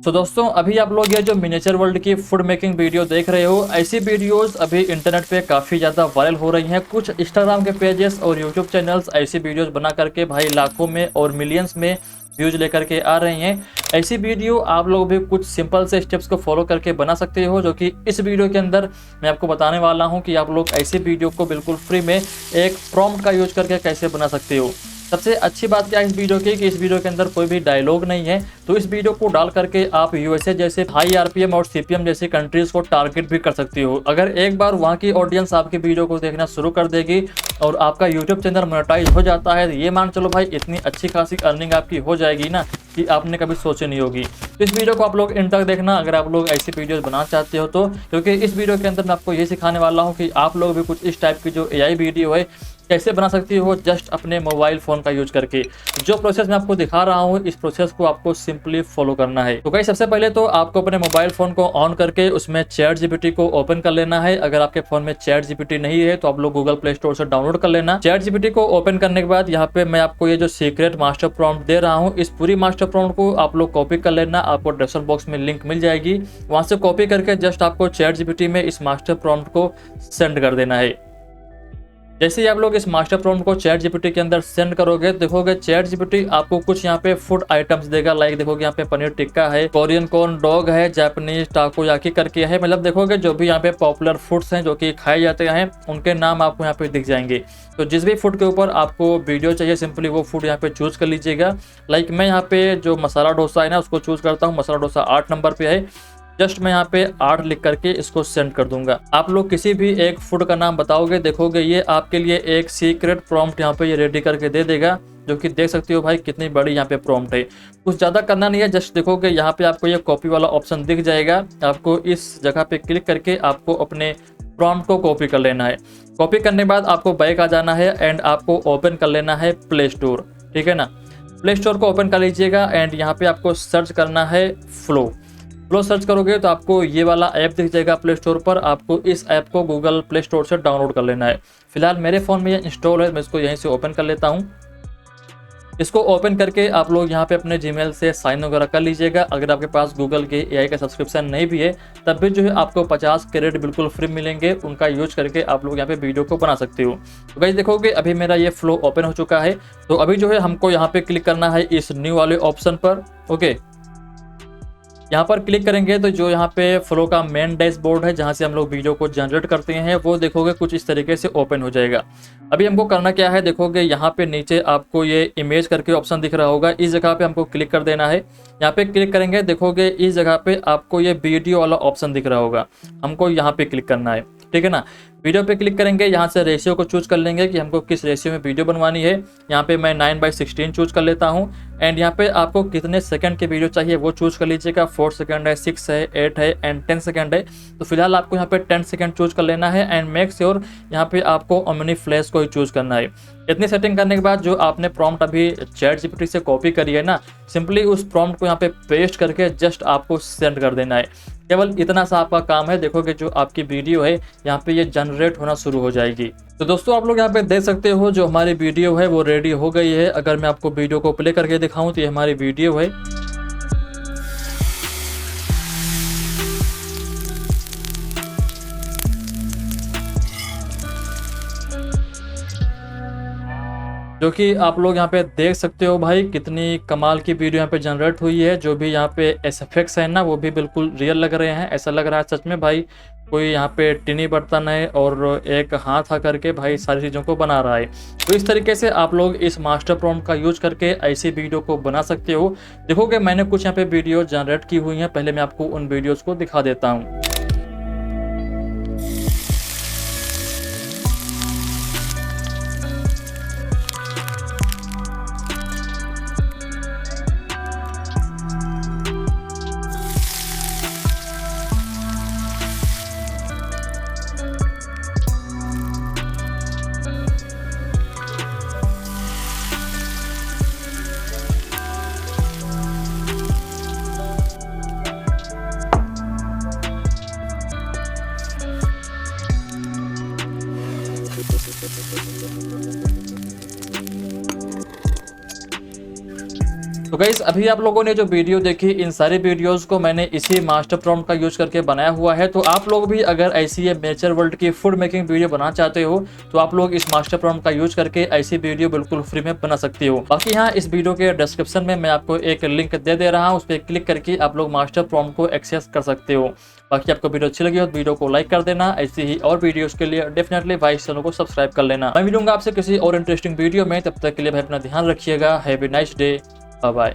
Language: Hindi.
तो दोस्तों अभी आप लोग ये जो मिनिएचर वर्ल्ड की फूड मेकिंग वीडियो देख रहे हो, ऐसी वीडियोस अभी इंटरनेट पे काफ़ी ज़्यादा वायरल हो रही हैं। कुछ इंस्टाग्राम के पेजेस और यूट्यूब चैनल्स ऐसी वीडियोस बना करके भाई लाखों में और मिलियंस में व्यूज लेकर के आ रही हैं। ऐसी वीडियो आप लोग भी कुछ सिंपल से स्टेप्स को फॉलो करके बना सकते हो, जो कि इस वीडियो के अंदर मैं आपको बताने वाला हूँ कि आप लोग ऐसी वीडियो को बिल्कुल फ्री में एक प्रॉम्प्ट का यूज करके कैसे बना सकते हो। सबसे अच्छी बात क्या है इस वीडियो की कि इस वीडियो के अंदर कोई भी डायलॉग नहीं है, तो इस वीडियो को डाल करके आप यूएसए जैसे हाई आरपीएम और सीपीएम जैसी कंट्रीज को टारगेट भी कर सकती हो। अगर एक बार वहां की ऑडियंस आपकी वीडियो को देखना शुरू कर देगी और आपका यूट्यूब चैनल मोनेटाइज हो जाता है, ये मान चलो भाई इतनी अच्छी खासी अर्निंग आपकी हो जाएगी ना कि आपने कभी सोची नहीं होगी। तो इस वीडियो को आप लोग एंड तक देखना अगर आप लोग ऐसी वीडियोस बनाना चाहते हो तो, क्योंकि इस वीडियो के अंदर मैं आपको ये सिखाने वाला हूँ कि आप लोग भी कुछ इस टाइप की जो एआई वीडियो है कैसे बना सकती हो जस्ट अपने मोबाइल फोन का यूज करके। जो प्रोसेस मैं आपको दिखा रहा हूँ इस प्रोसेस को आपको सिंपली फॉलो करना है। तो गाइस सबसे पहले तो आपको अपने मोबाइल फोन को ऑन करके उसमें चैट जीपीटी को ओपन कर लेना है। अगर आपके फोन में चैट जीपीटी नहीं है तो आप लोग गूगल प्ले स्टोर से डाउनलोड कर लेना। चैट जीपीटी को ओपन करने के बाद यहाँ पे मैं आपको ये जो सीक्रेट मास्टर प्रॉम्प्ट दे रहा हूँ, इस पूरी मास्टर प्रॉम्प्ट को आप लोग कॉपी कर लेना। आपको डिस्क्रिप्शन बॉक्स में लिंक मिल जाएगी, वहां से कॉपी करके जस्ट आपको चैट जीपीटी में इस मास्टर प्रॉम्प्ट को सेंड कर देना है। जैसे ही आप लोग इस मास्टर प्रॉम्प्ट को चैट जीपीटी के अंदर सेंड करोगे, देखोगे चैट जीपीटी आपको कुछ यहाँ पे फूड आइटम्स देगा। लाइक देखोगे यहाँ पे पनीर टिक्का है, कोरियन कॉर्न डॉग है, जापानीज टाकोयाकी करके है। मतलब देखोगे जो भी यहाँ पे पॉपुलर फूड्स हैं जो कि खाए जाते हैं उनके नाम आपको यहाँ पे दिख जाएंगे। तो जिस भी फूड के ऊपर आपको वीडियो चाहिए सिंपली वो फूड यहाँ पे चूज कर लीजिएगा। लाइक मैं यहाँ पे जो मसाला डोसा है ना उसको चूज करता हूँ। मसाला डोसा 8 नंबर पे है। जस्ट मैं यहाँ पे 8 लिख करके इसको सेंड कर दूंगा। आप लोग किसी भी एक फूड का नाम बताओगे, देखोगे ये आपके लिए एक सीक्रेट प्रॉम्प्ट यहाँ पे ये रेडी करके दे देगा, जो कि देख सकते हो भाई कितनी बड़ी यहाँ पे प्रॉम्प्ट है। कुछ ज़्यादा करना नहीं है, जस्ट देखोगे यहाँ पे आपको ये कॉपी वाला ऑप्शन दिख जाएगा। आपको इस जगह पे क्लिक करके आपको अपने प्रॉम्प्ट को कॉपी कर लेना है। कॉपी करने के बाद आपको बैक आ जाना है एंड आपको ओपन कर लेना है प्ले स्टोर। ठीक है ना, प्ले स्टोर को ओपन कर लीजिएगा एंड यहाँ पे आपको सर्च करना है फ्लो सर्च करोगे तो आपको ये वाला ऐप दिख जाएगा प्ले स्टोर पर। आपको इस ऐप को गूगल प्ले स्टोर से डाउनलोड कर लेना है। फिलहाल मेरे फ़ोन में ये इंस्टॉल है, मैं इसको यहीं से ओपन कर लेता हूँ। इसको ओपन करके आप लोग यहाँ पे अपने जीमेल से साइन वगैरह कर लीजिएगा। अगर आपके पास गूगल के एआई का सब्सक्रिप्शन नहीं भी है तब भी जो है आपको 50 क्रेडिट बिल्कुल फ्री मिलेंगे, उनका यूज करके आप लोग यहाँ पे वीडियो को बना सकते हो। तो गाइस देखोगे अभी मेरा ये फ्लो ओपन हो चुका है। तो अभी जो है हमको यहाँ पे क्लिक करना है इस न्यू वाले ऑप्शन पर। ओके, यहाँ पर क्लिक करेंगे तो जो यहाँ पे फ्लो का मेन डैशबोर्ड है जहाँ से हम लोग वीडियो को जनरेट करते हैं वो देखोगे कुछ इस तरीके से ओपन हो जाएगा। अभी हमको करना क्या है, देखोगे यहाँ पे नीचे आपको ये इमेज करके ऑप्शन दिख रहा होगा, इस जगह पे हमको क्लिक कर देना है। यहाँ पे क्लिक करेंगे, देखोगे इस जगह पे आपको ये वीडियो वाला ऑप्शन दिख रहा होगा, हमको यहाँ पे क्लिक करना है। ठीक है ना, वीडियो पे क्लिक करेंगे, यहाँ से रेशियो को चूज कर लेंगे कि हमको किस रेशियो में वीडियो बनवानी है। यहाँ पे मैं 9:16 चूज कर लेता हूँ एंड यहाँ पे आपको कितने सेकंड की वीडियो चाहिए वो चूज कर लीजिएगा। 4 सेकंड है, 6 है, 8 है एंड 10 सेकंड है। तो फिलहाल आपको यहाँ पे 10 सेकंड चूज कर लेना है एंड मेक श्योर यहाँ पे आपको ओमनी फ्लैश को ही चूज करना है। इतनी सेटिंग करने के बाद जो आपने प्रॉम्प्ट अभी चैट जीपीटी से कॉपी करी है ना, सिंपली उस प्रॉम्प्ट को यहाँ पे पेस्ट करके जस्ट आपको सेंड कर देना है। केवल इतना सा आपका काम है। देखोगे जो आपकी वीडियो है यहाँ पे ये जनरेट होना शुरू हो जाएगी। तो दोस्तों आप लोग यहाँ पे देख सकते हो जो हमारी वीडियो है वो रेडी हो गई है। अगर मैं आपको वीडियो को प्ले करके दिखाऊं तो ये हमारी वीडियो है। जो कि आप लोग यहाँ पे देख सकते हो भाई कितनी कमाल की वीडियो यहाँ पे जनरेट हुई है। जो भी यहाँ पे एफेक्ट्स है ना वो भी बिल्कुल रियल लग रहे हैं। ऐसा लग रहा है सच में भाई कोई यहाँ पे टिनी बर्तन है और एक हाथ आ करके भाई सारी चीज़ों को बना रहा है। तो इस तरीके से आप लोग इस मास्टर प्रॉम्प्ट का यूज करके ऐसी वीडियो को बना सकते हो। देखोगे मैंने कुछ यहाँ पे वीडियो जनरेट की हुई हैं, पहले मैं आपको उन वीडियोज़ को दिखा देता हूँ। तो गाइस अभी आप लोगों ने जो वीडियो देखी, इन सारी वीडियोस को मैंने इसी मास्टर प्रॉम्प्ट का यूज करके बनाया हुआ है। तो आप लोग भी अगर ऐसी ये नेचर वर्ल्ड की फूड मेकिंग वीडियो बनाना चाहते हो तो आप लोग इस मास्टर प्रॉम्प्ट का यूज करके ऐसी वीडियो बिल्कुल फ्री में बना सकते हो। बाकी यहाँ इस वीडियो के डिस्क्रिप्शन में मैं आपको एक लिंक दे रहा हूँ, उस पर क्लिक करके आप लोग मास्टर प्रॉम्प्ट को एक्सेस कर सकते हो। बाकी आपको वीडियो अच्छी लगी हो तो वीडियो को लाइक कर देना। ऐसी ही और वीडियोस के लिए डेफिनेटली भाई चैनल को सब्सक्राइब कर लेना। मैं मिलूंगा आपसे किसी और इंटरेस्टिंग वीडियो में, तब तक के लिए भाई अपना ध्यान रखिएगा। Have a nice day, bye bye.